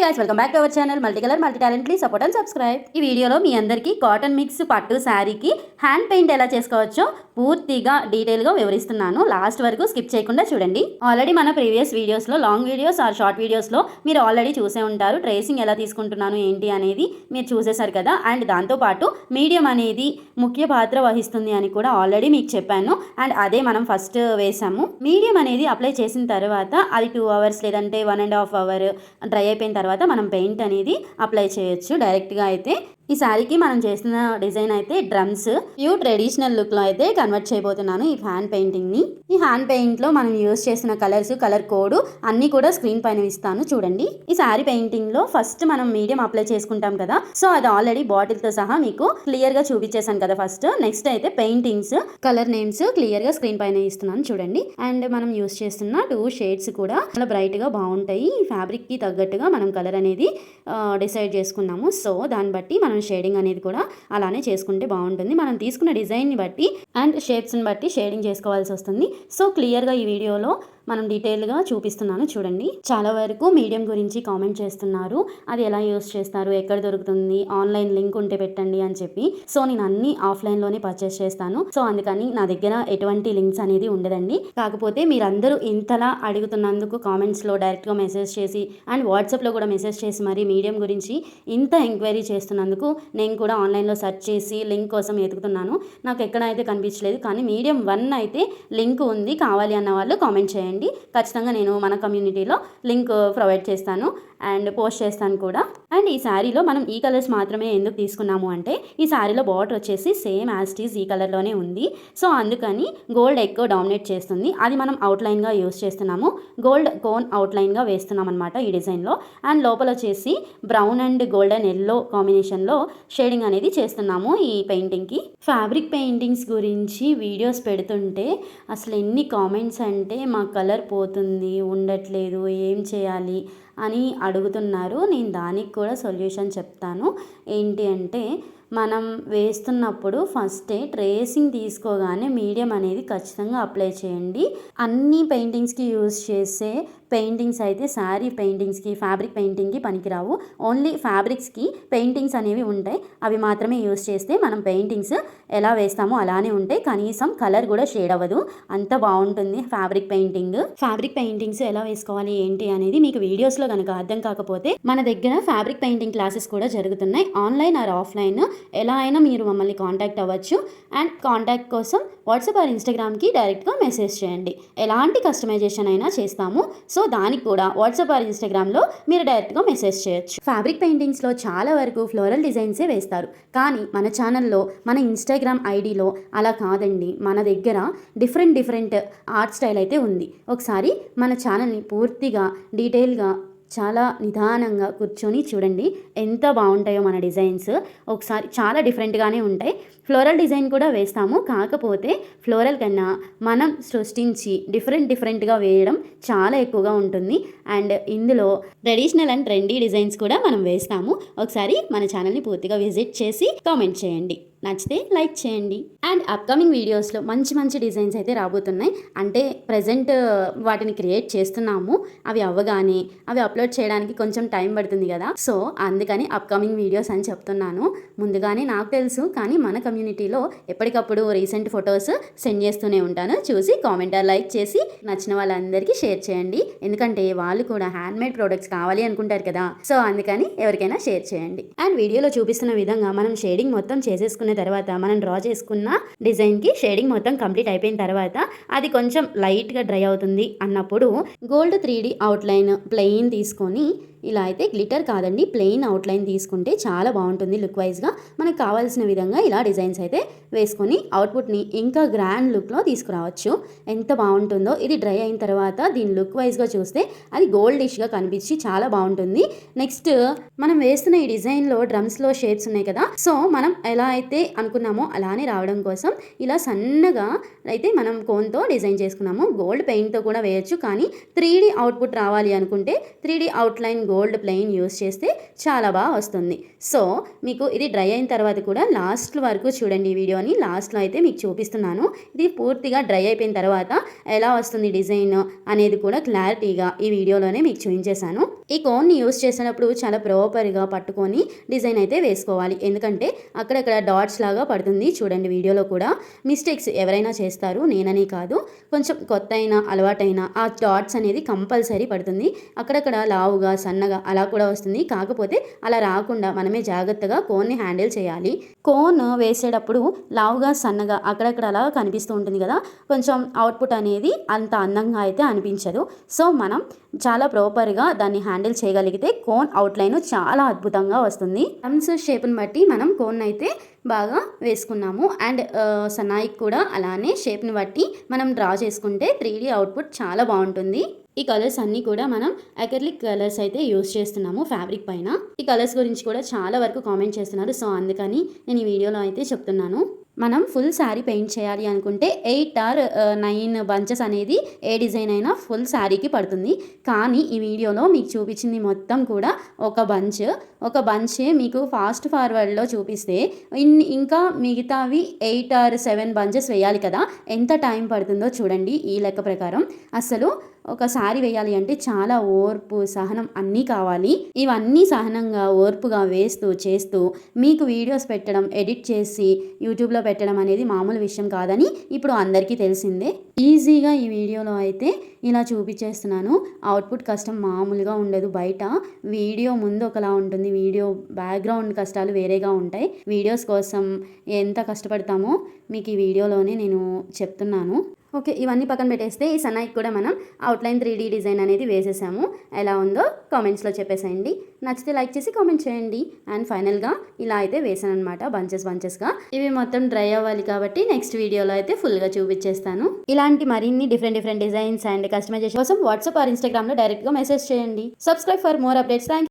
Guys, welcome back to our channel multi colour multi talent. Please support and subscribe. ఈ వీడియోలో మీ అందరికీ cotton mix పట్టు శారీకి hand paint ఎలా చేసుకోవచ్చో పూర్తిగా డీటెయిల్గా వివరిస్తున్నాను. లాస్ట్ వరకు స్కిప్ చేయకుండా చూడండి. ఆల్రెడీ మన ప్రీవియస్ వీడియోస్లో లాంగ్ వీడియోస్ ఆర్ షార్ట్ వీడియోస్లో మీరు ఆల్రెడీ చూసే ఉంటారు. ట్రేసింగ్ ఎలా తీసుకుంటున్నాను ఏంటి అనేది మీరు చూసేశారు కదా. అండ్ దాంతోపాటు మీడియం అనేది ముఖ్య పాత్ర వహిస్తుంది అని కూడా ఆల్రెడీ మీకు చెప్పాను. అండ్ అదే మనం ఫస్ట్ వేసాము. మీడియం అనేది అప్లై చేసిన తర్వాత అది 2 hours లేదంటే 1.5 hour డ్రై అయిపోయిన తర్వాత మనం పెయింట్ అనేది అప్లై చేయొచ్చు డైరెక్ట్గా. అయితే ఈ శారీకి మనం చేసిన డిజైన్ అయితే డ్రమ్స్ ప్యూర్ ట్రెడిషనల్ లుక్లో అయితే కన్వర్ట్ చేయబోతున్నాను ఈ హ్యాండ్ పెయింటింగ్ని. ఈ హ్యాండ్ పెయింట్లో మనం యూజ్ చేసిన కలర్స్, కలర్ కోడ్ అన్నీ కూడా స్క్రీన్ పైన ఇస్తాను చూడండి. ఈ శారీ పెయింటింగ్లో ఫస్ట్ మనం మీడియం అప్లై చేసుకుంటాం కదా, సో అది ఆల్రెడీ బాటిల్తో సహా మీకు క్లియర్గా చూపించేశాను కదా ఫస్ట్. నెక్స్ట్ అయితే పెయింటింగ్స్, కలర్ నేమ్స్ క్లియర్గా స్క్రీన్ పైన ఇస్తున్నాను చూడండి. అండ్ మనం యూజ్ చేస్తున్న 2 షేడ్స్ కూడా చాలా బ్రైట్గా బాగుంటాయి. ఈ ఫ్యాబ్రిక్కి తగ్గట్టుగా మనం కలర్ అనేది డిసైడ్ చేసుకున్నాము. సో దాన్ని బట్టి మనం షేడింగ్ అనేది కూడా అలానే చేసుకుంటే బాగుంటుంది. మనం తీసుకున్న డిజైన్ని బట్టి అండ్ షేప్స్ని బట్టి షేడింగ్ చేసుకోవాల్సి వస్తుంది. సో క్లియర్గా ఈ వీడియోలో మనం డీటెయిల్గా చూపిస్తున్నాను చూడండి. చాలా వరకు మీడియం గురించి కామెంట్ చేస్తున్నారు, అది ఎలా యూస్ చేస్తారు, ఎక్కడ దొరుకుతుంది, ఆన్లైన్ లింక్ ఉంటే పెట్టండి అని చెప్పి. సో నేను అన్ని ఆఫ్లైన్లోనే పర్చేస్ చేస్తాను. సో అందుకని నా దగ్గర ఎటువంటి లింక్స్ అనేది ఉండదండి. కాకపోతే మీరందరూ ఇంతలా అడుగుతున్నందుకు కామెంట్స్లో డైరెక్ట్గా మెసేజ్ చేసి అండ్ వాట్సాప్లో కూడా మెసేజ్ చేసి మరి మీడియం గురించి ఇంత ఎంక్వైరీ చేస్తున్నందుకు నేను కూడా ఆన్లైన్లో సెర్చ్ చేసి లింక్ కోసం ఎతుకుతున్నాను. నాకు ఎక్కడ అయితే కనిపించలేదు, కానీ మీడియం 1 అయితే లింక్ ఉంది, కావాలి అన్న వాళ్ళు కామెంట్ చేయండి. ఖచ్చితంగా నేను మన కమ్యూనిటీలో లింక్ ప్రొవైడ్ చేస్తాను అండ్ పోస్ట్ చేస్తాను కూడా. అండ్ ఈ శారీలో మనం ఈ కలర్స్ మాత్రమే ఎందుకు తీసుకున్నాము అంటే ఈ శారీలో బార్డర్ వచ్చేసి సేమ్ యాజ్ ఇట్ ఈజ్ ఈ కలర్లోనే ఉంది. సో అందుకని గోల్డ్ ఎక్కువ డామినేట్ చేస్తుంది, అది మనం అవుట్లైన్గా యూస్ చేస్తున్నాము. గోల్డ్ కోన్ అవుట్లైన్గా వేస్తున్నాం అనమాట ఈ డిజైన్లో. అండ్ లోపల వచ్చేసి బ్రౌన్ అండ్ గోల్డెన్ ఎల్లో కాంబినేషన్లో షేడింగ్ అనేది చేస్తున్నాము ఈ పెయింటింగ్కి. ఫ్యాబ్రిక్ పెయింటింగ్స్ గురించి వీడియోస్ పెడుతుంటే అసలు ఎన్ని కామెంట్స్ అంటే మా కలర్ పోతుంది, ఉండట్లేదు, ఏం చేయాలి అని అడుగుతున్నారు. నేను దానికి కూడా సొల్యూషన్ చెప్తాను. ఏంటి అంటే మనం వేస్తున్నప్పుడు ఫస్టే ట్రేసింగ్ తీసుకోగానే మీడియం అనేది ఖచ్చితంగా అప్లై చేయండి. అన్ని పెయింటింగ్స్కి యూజ్ చేసే పెయింటింగ్స్ అయితే శారీ పెయింటింగ్స్కి, ఫ్యాబ్రిక్ పెయింటింగ్కి పనికిరావు. ఓన్లీ ఫ్యాబ్రిక్స్కి పెయింటింగ్స్ అనేవి ఉంటాయి, అవి మాత్రమే యూజ్ చేస్తే మనం పెయింటింగ్స్ ఎలా వేస్తామో అలానే ఉంటాయి. కనీసం కలర్ కూడా షేడ్ అవ్వదు, అంత బాగుంటుంది ఫ్యాబ్రిక్ పెయింటింగ్. ఫ్యాబ్రిక్ పెయింటింగ్స్ ఎలా వేసుకోవాలి ఏంటి అనేది మీకు వీడియోస్లో కనుక అర్థం కాకపోతే మన దగ్గర ఫ్యాబ్రిక్ పెయింటింగ్ క్లాసెస్ కూడా జరుగుతున్నాయి, ఆన్లైన్ ఆర్ ఆఫ్లైన్. ఎలా అయినా మీరు మమ్మల్ని కాంటాక్ట్ అవ్వచ్చు. అండ్ కాంటాక్ట్ కోసం వాట్సాప్ ఆర్ ఇన్స్టాగ్రామ్కి డైరెక్ట్గా మెసేజ్ చేయండి. ఎలాంటి కస్టమైజేషన్ అయినా చేస్తాము. సో దానికి కూడా వాట్సాప్ ఆర్ ఇన్స్టాగ్రామ్లో మీరు డైరెక్ట్గా మెసేజ్ చేయొచ్చు. ఫ్యాబ్రిక్ పెయింటింగ్స్లో చాలా వరకు ఫ్లోరల్ డిజైన్సే వేస్తారు, కానీ మన ఛానల్లో, మన ఇన్స్టాగ్రామ్ ఐడిలో అలా కాదండి. మన దగ్గర డిఫరెంట్ ఆర్ట్ స్టైల్ అయితే ఉంది. ఒకసారి మన ఛానల్ని పూర్తిగా డీటెయిల్గా చాలా నిదానంగా కూర్చొని చూడండి, ఎంత బాగుంటాయో మన డిజైన్స్. ఒకసారి చాలా డిఫరెంట్గానే ఉంటాయి. ఫ్లోరల్ డిజైన్ కూడా వేస్తాము, కాకపోతే ఫ్లోరల్ కన్నా మనం సృష్టించి డిఫరెంట్గా వేయడం చాలా ఎక్కువగా ఉంటుంది. అండ్ ఇందులో ట్రెడిషనల్ అండ్ ట్రెండీ డిజైన్స్ కూడా మనం వేస్తాము. ఒకసారి మన ఛానల్ని పూర్తిగా విజిట్ చేసి కామెంట్ చేయండి, నచ్చితే లైక్ చేయండి. అండ్ అప్కమింగ్ వీడియోస్లో మంచి డిజైన్స్ అయితే రాబోతున్నాయి. అంటే ప్రజెంట్ వాటిని క్రియేట్ చేస్తున్నాము, అవి అవ్వగానే అవి అప్లోడ్ చేయడానికి కొంచెం టైం పడుతుంది కదా. సో అందుకని అప్కమింగ్ వీడియోస్ అని చెప్తున్నాను. ముందుగానే నాకు తెలుసు, కానీ మన కమ్యూనిటీలో ఎప్పటికప్పుడు రీసెంట్ ఫొటోస్ సెండ్ చేస్తూనే ఉంటాను. చూసి కామెంట్ ఆర్ లైక్ చేసి నచ్చిన వాళ్ళందరికీ షేర్ చేయండి. ఎందుకంటే వాళ్ళు కూడా హ్యాండ్మేడ్ ప్రోడక్ట్స్ కావాలి అనుకుంటారు కదా. సో అందుకని ఎవరికైనా షేర్ చేయండి. అండ్ వీడియోలో చూపిస్తున్న విధంగా మనం షేడింగ్ మొత్తం చేసేసుకున్న తర్వాత మనం డ్రా చేసుకున్న డిజైన్కి షేడింగ్ మొత్తం కంప్లీట్ అయిపోయిన తర్వాత అది కొంచెం లైట్గా డ్రై అవుతుంది అన్నప్పుడు గోల్డ్ 3D అవుట్లైన్ ప్లెయిన్ తీసుకొని, ఇలా అయితే గ్లిటర్ కాదండి, ప్లెయిన్ అవుట్లైన్ తీసుకుంటే చాలా బాగుంటుంది లుక్ వైజ్గా. మనకు కావాల్సిన విధంగా ఇలా డిజైన్స్ అయితే వేసుకొని అవుట్పుట్ని ఇంకా గ్రాండ్ లుక్లో తీసుకురావచ్చు. ఎంత బాగుంటుందో. ఇది డ్రై అయిన తర్వాత దీని లుక్ వైజ్గా చూస్తే అది గోల్డిష్గా కనిపించి చాలా బాగుంటుంది. నెక్స్ట్ మనం వేస్తున్న ఈ డిజైన్లో డ్రమ్స్లో షేప్స్ ఉన్నాయి కదా, సో మనం ఎలా అయితే అనుకున్నామో అలానే రావడం కోసం ఇలా సన్నగా అయితే మనం కోన్తో డిజైన్ చేసుకున్నాము. గోల్డ్ పెయింట్తో కూడా వేయచ్చు, కానీ 3D అవుట్పుట్ రావాలి అనుకుంటే 3D outline gold plain use చేస్తే చాలా బాగా వస్తుంది. సో మీకు ఇది డ్రై అయిన తర్వాత కూడా లాస్ట్ వరకు చూడండి ఈ వీడియోని. లాస్ట్లో అయితే మీకు చూపిస్తున్నాను. ఇది పూర్తిగా డ్రై అయిపోయిన తర్వాత ఎలా వస్తుంది డిజైన్ అనేది కూడా క్లారిటీగా ఈ వీడియోలోనే మీకు చూపించేశాను. ఈ కోన్ని యూస్ చేసినప్పుడు చాలా ప్రాపర్గా పట్టుకొని డిజైన్ అయితే వేసుకోవాలి. ఎందుకంటే అక్కడక్కడ డాట్స్ లాగా పడుతుంది. చూడండి వీడియోలో కూడా మిస్టేక్స్ ఎవరైనా చేస్తారు, నేననే కాదు. కొంచెం కొత్త అయినా అలవాటైనా ఆ డాట్స్ అనేది కంపల్సరీ పడుతుంది. అక్కడక్కడ లావుగా సన్నగా అలా కూడా వస్తుంది. కాకపోతే అలా రాకుండా మనమే జాగ్రత్తగా కోన్ని హ్యాండిల్ చేయాలి. కోన్ వేసేటప్పుడు లావుగా సన్నగా అక్కడక్కడ అలా కనిపిస్తూ ఉంటుంది కదా, కొంచెం అవుట్పుట్ అనేది అంత అందంగా అయితే అనిపించదు. సో మనం చాలా ప్రాపర్గా దాన్ని హ్యాండిల్ చేయగలిగితే కోన్ అవుట్లైన్ చాలా అద్భుతంగా వస్తుంది. థమ్స్ షేప్ని బట్టి మనం కోన్ అయితే బాగా వేసుకున్నాము. అండ్ సన్నాయికి కూడా అలానే షేప్ని బట్టి మనం డ్రా చేసుకుంటే 3D అవుట్పుట్ చాలా బాగుంటుంది. ఈ కలర్స్ అన్నీ కూడా మనం అక్రిలిక్ కలర్స్ అయితే యూస్ చేస్తున్నాము ఫ్యాబ్రిక్ పైన. ఈ కలర్స్ గురించి కూడా చాలా వరకు కామెంట్ చేస్తున్నారు. సో అందుకని నేను ఈ వీడియోలో అయితే చెప్తున్నాను. మనం ఫుల్ శారీ పెయింట్ చేయాలి అనుకుంటే 8 or 9 బంచెస్ అనేది ఏ డిజైన్ అయినా ఫుల్ శారీకి పడుతుంది. కానీ ఈ వీడియోలో మీకు చూపించింది మొత్తం కూడా ఒక బంచే మీకు ఫాస్ట్ ఫార్వర్డ్లో చూపిస్తే ఇంకా మిగతావి 8 or 7 బంచెస్ వేయాలి కదా, ఎంత టైం పడుతుందో చూడండి. ఈ లెక్క ప్రకారం అసలు ఒక శారీ వేయాలి అంటే చాలా ఓర్పు సహనం అన్నీ కావాలి. ఇవన్నీ సహనంగా ఓర్పుగా వేస్తూ చేస్తూ మీకు వీడియోస్ పెట్టడం, ఎడిట్ చేసి యూట్యూబ్లో పెట్టడం అనేది మామూలు విషయం కాదని ఇప్పుడు అందరికీ తెలిసిందే. ఈజీగా ఈ వీడియోలో అయితే ఇలా చూపించేస్తున్నాను. అవుట్పుట్ కష్టం మామూలుగా ఉండదు. బయట వీడియో ముందు ఒకలా ఉంటుంది, వీడియో బ్యాక్గ్రౌండ్ కష్టాలు వేరేగా ఉంటాయి. వీడియోస్ కోసం ఎంత కష్టపడతామో మీకు ఈ వీడియోలోనే నేను చెప్తున్నాను. ఓకే, ఇవన్నీ పక్కన పెట్టేస్తే ఈ సన్నాయికి కూడా మనం అవుట్లైన్ 3D డిజైన్ అనేది వేసేసాము. ఎలా ఉందో కామెంట్స్లో చెప్పేసేయండి. నచ్చితే లైక్ చేసి కామెంట్ చేయండి. అండ్ ఫైనల్గా ఇలా అయితే వేసాను అనమాట, బంచెస్గా. ఇవి మొత్తం డ్రై అవ్వాలి కాబట్టి నెక్స్ట్ వీడియోలో అయితే ఫుల్గా చూపించేస్తాను. ఇలాంటి మరిన్ని డిఫరెంట్ డిజైన్స్ అండ్ కస్టమైజేషన్ కోసం వాట్సాప్ ఆర్ ఇన్స్టాగ్రామ్లో డైరెక్ట్గా మెసేజ్ చేయండి. Subscribe for more updates. Thank